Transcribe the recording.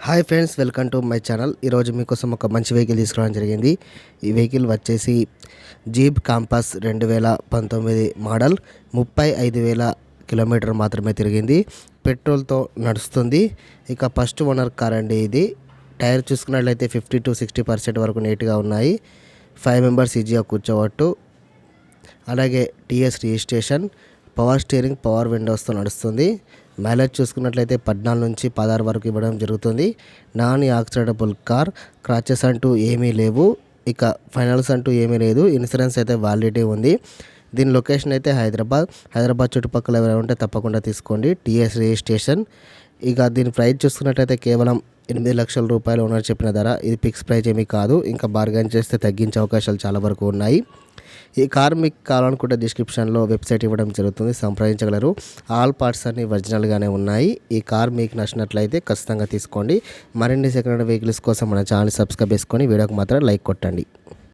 Hi friends, welcome to my channel. ఈరోజు మీకోసం ఒక మంచి వెహికల్ తీసుకురావడం జరిగింది. ఈ వెహికల్ వచ్చేసి జీప్ కాంపాస్ 2019 మోడల్. 35,000 కిలోమీటర్ మాత్రమే తిరిగింది. పెట్రోల్తో నడుస్తుంది. ఇక ఫస్ట్ ఓనర్ కార్ అండి ఇది. టైర్ చూసుకున్నట్లయితే 50 to 60% వరకు నీట్గా ఉన్నాయి. 5 మెంబర్స్ ఈజీగా కూర్చోవచ్చు. అలాగే TS registration, power steering, power విండోస్తో నడుస్తుంది. మైలేజ్ చూసుకున్నట్లయితే 14 నుంచి 16 వరకు ఇవ్వడం జరుగుతుంది. Non యాక్సిడెంటబుల్ car. క్రాచెస్ అంటూ ఏమీ లేవు. ఇక ఫైనల్స్ అంటూ ఏమీ లేదు. ఇన్సూరెన్స్ అయితే వ్యాలిడిటీ ఉంది. దీని లొకేషన్ అయితే హైదరాబాద్ చుట్టుపక్కల ఎవరైనా ఉంటే తప్పకుండా తీసుకోండి. TS registration. ఇక దీని ప్రైస్ చూసుకున్నట్లయితే కేవలం 8 లక్షల రూపాయలు ఓనర్ చెప్పిన ధర. ఇది ఫిక్స్ ప్రైస్ ఏమీ కాదు. ఇంకా బార్గెన్ చేస్తే తగ్గించే అవకాశాలు చాలా వరకు ఉన్నాయి. ఈ కార్ మీకు కావాలనుకుంటే డిస్క్రిప్షన్లో వెబ్సైట్ ఇవ్వడం జరుగుతుంది, సంప్రదించగలరు. ఆల్ పార్ట్స్ అన్ని ఒరిజినల్గానే ఉన్నాయి. ఈ కార్ మీకు నచ్చినట్లయితే ఖచ్చితంగా తీసుకోండి. మరిన్ని సెకండ్ హ్యాండ్ వెహికల్స్ కోసం మన ఛానల్ సబ్స్క్రైబ్ చేసుకొని వీడియోకి మాత్రం లైక్ కొట్టండి.